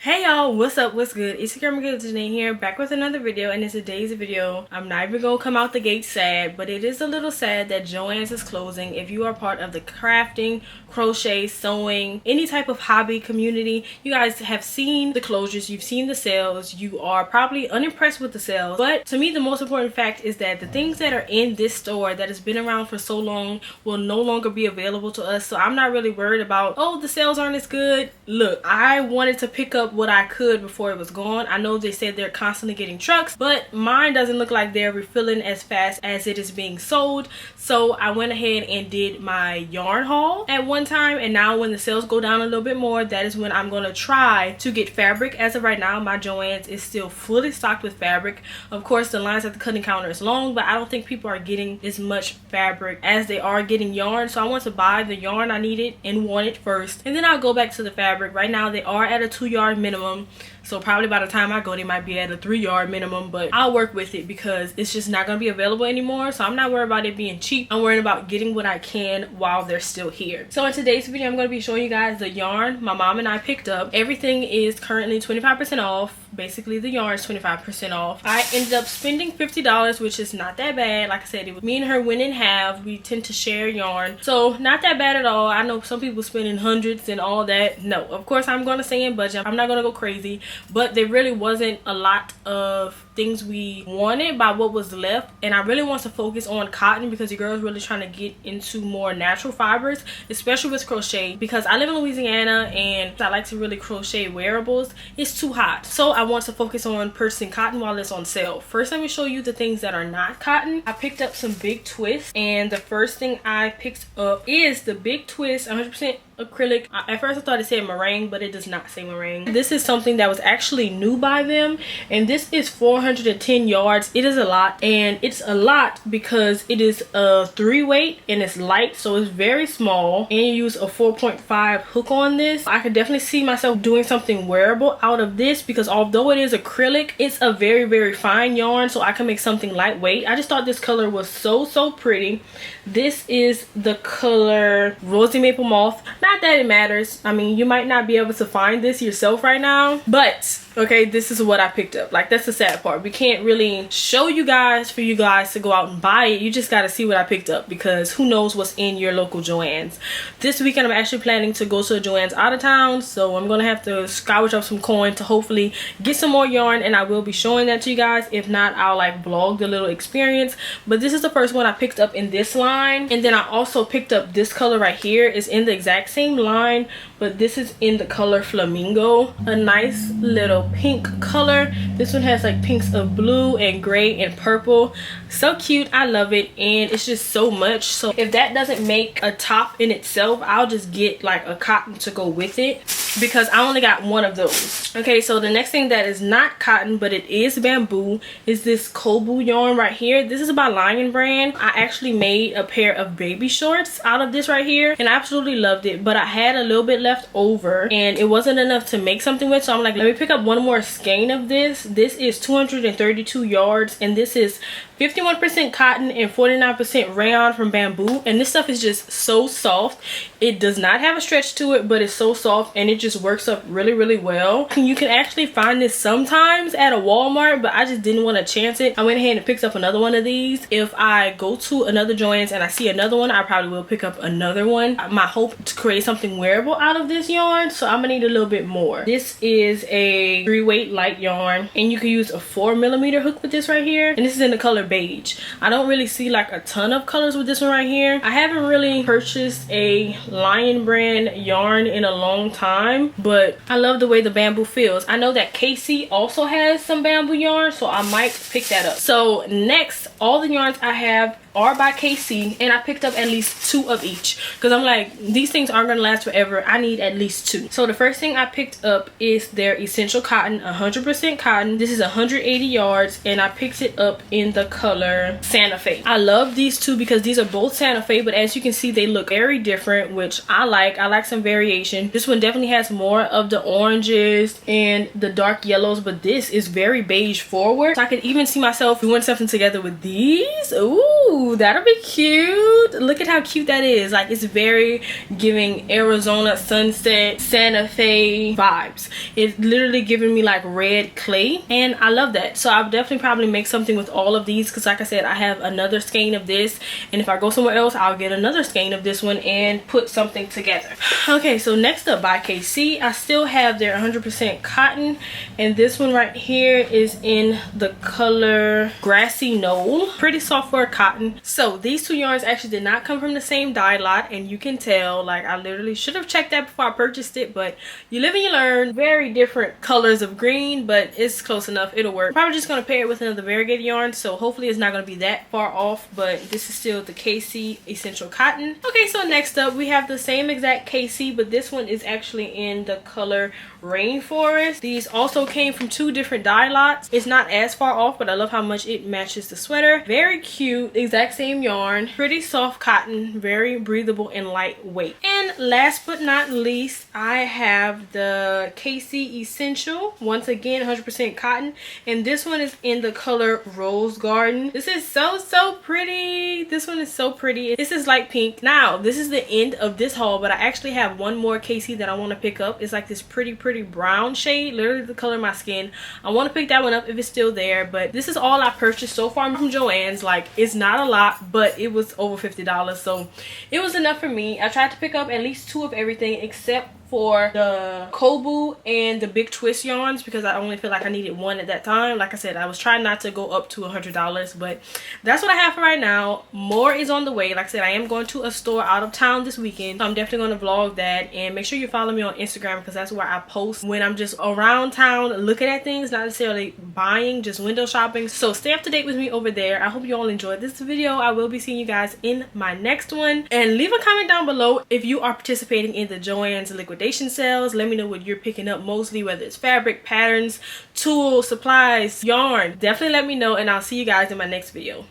Hey y'all, what's up, what's good? It's your girl Janae here, back with another video. And in today's video, I'm not even gonna come out the gate sad, but it is a little sad that Joann's is closing. If you are part of the crafting, crochet, sewing, any type of hobby community, you guys have seen the closures, you've seen the sales, you are probably unimpressed with the sales. But to me, the most important fact is that the things that are in this store that has been around for so long will no longer be available to us. So I'm not really worried about, oh, the sales aren't as good. Look, I wanted to pick up what I could before it was gone. I know they said they're constantly getting trucks, but mine doesn't look like they're refilling as fast as it is being sold. So I went ahead and did my yarn haul at one time, and now when the sales go down a little bit more, that is when I'm gonna try to get fabric. As of right now, my Joann's is still fully stocked with fabric. Of course, the lines at the cutting counter is long, but I don't think people are getting as much fabric as they are getting yarn. So I want to buy the yarn I needed and wanted first, and then I'll go back to the fabric. Right now they are at a 2-yard minimum, so probably by the time I go they might be at a 3-yard minimum, but I'll work with it because it's just not going to be available anymore. So I'm not worried about it being cheap. I'm worried about getting what I can while they're still here. So in today's video, I'm going to be showing you guys the yarn my mom and I picked up. Everything is currently 25% off. Basically the yarn is 25% off. I ended up spending $50, which is not that bad. Like I said, it was me and her went in half. We tend to share yarn, so not that bad at all. I know some people spending hundreds and all that. No, of course I'm going to stay in budget. I'm not going to go crazy, but there really wasn't a lot of things we wanted by what was left, and I really want to focus on cotton because the girl's really trying to get into more natural fibers, especially with crochet, because I live in Louisiana and I like to really crochet wearables. It's too hot, so I want to focus on purchasing cotton while it's on sale. First, let me show you the things that are not cotton. I picked up some big twists, and the first thing I picked up is the big twist 100% acrylic. At first I thought it said meringue, but it does not say meringue. This is something that was actually new by them, and this is 410 yards. It is a lot, and it's a lot because it is a 3-weight and it's light, so it's very small, and you use a 4.5 hook on this. I could definitely see myself doing something wearable out of this because although it is acrylic, it's a very fine yarn, so I can make something lightweight. I just thought this color was so pretty. This is the color Rosy Maple Moth. Not that it matters. I mean, you might not be able to find this yourself right now, but okay, this is what I picked up. Like, that's the sad part. We can't really show you guys for you guys to go out and buy it. You just got to see what I picked up because who knows what's in your local Joann's. This weekend I'm actually planning to go to a Joann's out of town, so I'm gonna have to scavenge up some coin to hopefully get some more yarn, and I will be showing that to you guys. If not, I'll like vlog the little experience. But this is the first one I picked up in this line, and then I also picked up this color right here. It's in the exact same line, but this is in the color Flamingo. A nice little pink color. This one has like pinks of blue and gray and purple. So cute. I love it, and it's just so much. So if that doesn't make a top in itself, I'll just get like a cotton to go with it because I only got one of those. Okay, so the next thing that is not cotton but it is bamboo is this Kobu yarn right here. This is by Lion brand. I actually made a pair of baby shorts out of this right here, and I absolutely loved it, but I had a little bit left over and it wasn't enough to make something with, so I'm like, let me pick up one more skein of this. This is 232 yards, and this is 51% cotton and 49% rayon from bamboo, and this stuff is just so soft. It does not have a stretch to it, but it's so soft and it just works up really well. You can actually find this sometimes at a Walmart, but I just didn't want to chance it. I went ahead and picked up another one of these. If I go to another Joann's and I see another one, I probably will pick up another one. My hope to create something wearable out of this yarn, so I'm gonna need a little bit more. This is a 3-weight light yarn, and you can use a 4mm hook with this right here, and this is in the color beige. I don't really see like a ton of colors with this one right here. I haven't really purchased a Lion brand yarn in a long time, but I love the way the bamboo feels. I know that KC also has some bamboo yarn, so I might pick that up. So next, all the yarns I have are by KC, and I picked up at least 2 of each because I'm like, these things aren't gonna last forever. I need at least 2. So the first thing I picked up is their essential cotton, 100% cotton. This is 180 yards, and I picked it up in the color Santa Fe. I love these two because these are both Santa Fe, but as you can see, they look very different, which I like some variation. This one definitely has more of the oranges and the dark yellows, but this is very beige forward, so I could even see myself doing something together with these. Ooh, Ooh, that'll be cute. Look at how cute that is. Like, it's very giving Arizona sunset Santa Fe vibes. It's literally giving me like red clay, and I love that. So I'll definitely probably make something with all of these, because like I said, I have another skein of this, and if I go somewhere else, I'll get another skein of this one and put something together. Okay, so next up, by KC, I still have their 100% cotton, and this one right here is in the color Grassy Knoll. Pretty soft for cotton. So these two yarns actually did not come from the same dye lot, and you can tell, like, I literally should have checked that before I purchased it, but you live and you learn. Very different colors of green, but it's close enough. It'll work. Probably just gonna pair it with another variegated yarn, so hopefully it's not gonna be that far off, but this is still the KC Essential Cotton. Okay, so next up we have the same exact KC, but this one is actually in the color Rainforest. These also came from two different dye lots. It's not as far off, but I love how much it matches the sweater. Very cute, exact same yarn, pretty soft cotton, very breathable and lightweight. And last but not least, I have the KC Essential, once again 100% cotton, and this one is in the color Rose Garden. This is so pretty. This one is so pretty. This is light pink. Now this is the end of this haul, but I actually have one more KC that I want to pick up. It's like this pretty brown shade, literally the color of my skin. I want to pick that one up if it's still there, but this is all I purchased so far from Joann's. Like, it's not a lot, but it was over $50, so it was enough for me. I tried to pick up at least two of everything except for the Kobu and the Big Twist yarns, because I only feel like I needed one at that time. Like I said, I was trying not to go up to $100, but that's what I have for right now. More is on the way. Like I said, I am going to a store out of town this weekend, so I'm definitely going to vlog that. And make sure you follow me on Instagram, because that's where I post when I'm just around town looking at things, not necessarily buying, just window shopping. So stay up to date with me over there. I hope you all enjoyed this video. I will be seeing you guys in my next one, and leave a comment down below if you are participating in the Joann's liquidation sales. Let me know what you're picking up mostly, whether it's fabric, patterns, tools, supplies, yarn. Definitely let me know, and I'll see you guys in my next video.